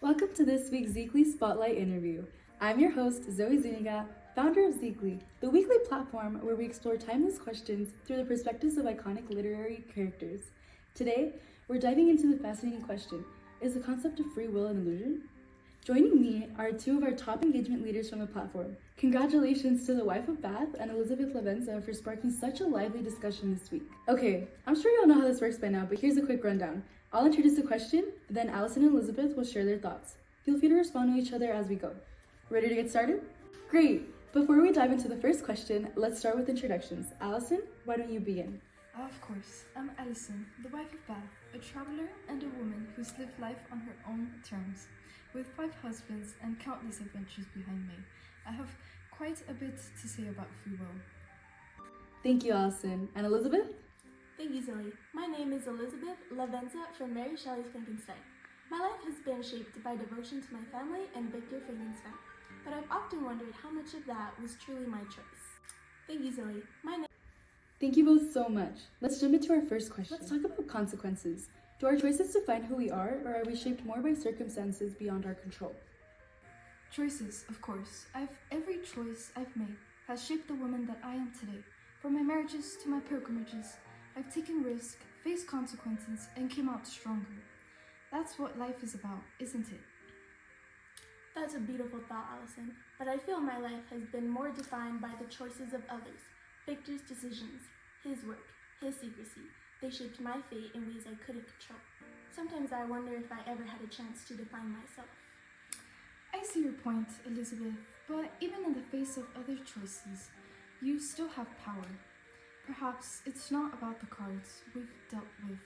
Welcome to this week's ZEEKLY Spotlight Interview. I'm your host, Zoe Zuniga, founder of ZEEKLY, the weekly platform where we explore timeless questions through the perspectives of iconic literary characters. Today, we're diving into the fascinating question, is the concept of free will an illusion? Joining me are two of our top engagement leaders from the platform. Congratulations to the wife of Bath and Elizabeth Lavenza for sparking such a lively discussion this week. Okay, I'm sure you all know how this works by now, but here's a quick rundown. I'll introduce the question, then Allison and Elizabeth will share their thoughts. Feel free to respond to each other as we go. Ready to get started? Great! Before we dive into the first question, let's start with introductions. Allison, why don't you begin? Of course, I'm Allison, the wife of Bath, a traveler and a woman who's lived life on her own terms. With 5 husbands and countless adventures behind me, I have quite a bit to say about free will. Thank you, Allison. And Elizabeth? Thank you, Zoe. My name is Elizabeth Lavenza from Mary Shelley's Frankenstein. My life has been shaped by devotion to my family and Victor Frankenstein, but I've often wondered how much of that was truly my choice. Thank you, Zoe. Thank you both so much. Let's jump into our first question. Let's talk about consequences. Do our choices define who we are, or are we shaped more by circumstances beyond our control? Choices, of course. Every choice I've made has shaped the woman that I am today. From my marriages to my pilgrimages, I've taken risks, faced consequences, and came out stronger. That's what life is about, isn't it? That's a beautiful thought, Allison, but I feel my life has been more defined by the choices of others. Victor's decisions, his work, his secrecy. They shaped my fate in ways I couldn't control. Sometimes I wonder if I ever had a chance to define myself. I see your point, Elizabeth, but even in the face of other choices, you still have power. Perhaps it's not about the cards we've dealt with,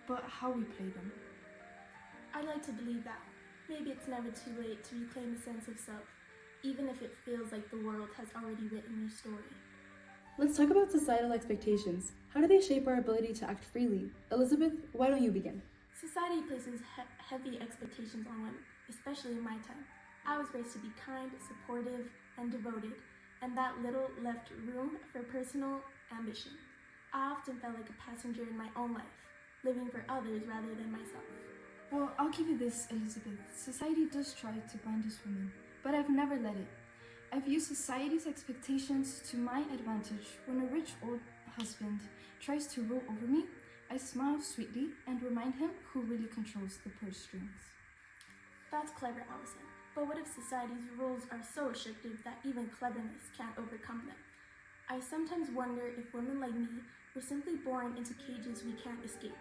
but how we play them. I'd like to believe that. Maybe it's never too late to reclaim a sense of self, even if it feels like the world has already written your story. Let's talk about societal expectations. How do they shape our ability to act freely? Elizabeth, why don't you begin? Society places heavy expectations on women, especially in my time. I was raised to be kind, supportive, and devoted, and that little left room for personal ambition. I often felt like a passenger in my own life, living for others rather than myself. Well, I'll give you this, Elizabeth. Society does try to bind us women, but I've never let it. I've used society's expectations to my advantage. When a rich old husband tries to rule over me, I smile sweetly and remind him who really controls the purse strings. That's clever, Allison. But what if society's rules are so restrictive that even cleverness can't overcome them? I sometimes wonder if women like me were simply born into cages we can't escape.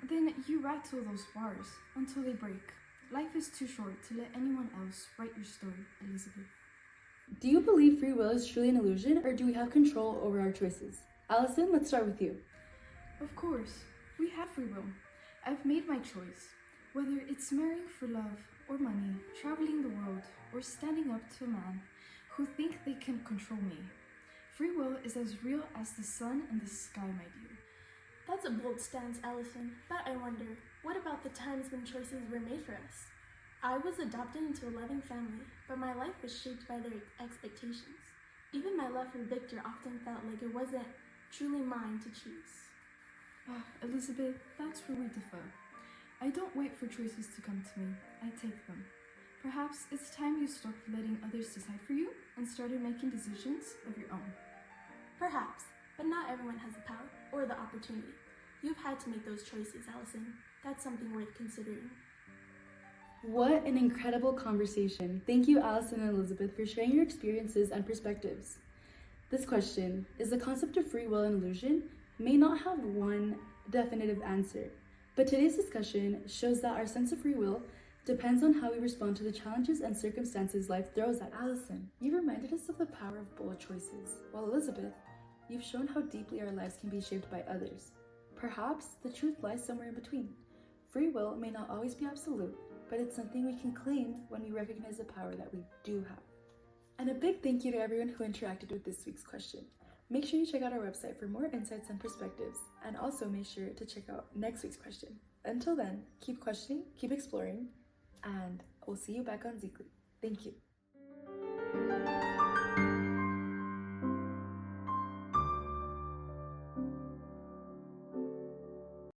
Then you rattle those bars until they break. Life is too short to let anyone else write your story, Elizabeth. Do you believe free will is truly an illusion, or do we have control over our choices? Allison, let's start with you. Of course, we have free will. I've made my choice. Whether it's marrying for love or money, traveling the world, or standing up to a man who think they can control me. Free will is as real as the sun and the sky, my dear. That's a bold stance, Allison, but I wonder, what about the times when choices were made for us? I was adopted into a loving family, but my life was shaped by their expectations. Even my love for Victor often felt like it wasn't truly mine to choose. Elizabeth, that's where we differ. I don't wait for choices to come to me, I take them. Perhaps it's time you stopped letting others decide for you and started making decisions of your own. Perhaps, but not everyone has the power or the opportunity. You've had to make those choices, Allison. That's something worth considering. What an incredible conversation. Thank you, Allison and Elizabeth, for sharing your experiences and perspectives. This question, is the concept of free will an illusion, may not have one definitive answer, but today's discussion shows that our sense of free will depends on how we respond to the challenges and circumstances life throws at. Allison, you reminded us of the power of bold choices, while Elizabeth, you've shown how deeply our lives can be shaped by others. Perhaps the truth lies somewhere in between. Free will may not always be absolute, but it's something we can claim when we recognize the power that we do have. And a big thank you to everyone who interacted with this week's question. Make sure you check out our website for more insights and perspectives, and also make sure to check out next week's question. Until then, keep questioning, keep exploring, and we'll see you back on ZEEKLY. Thank you.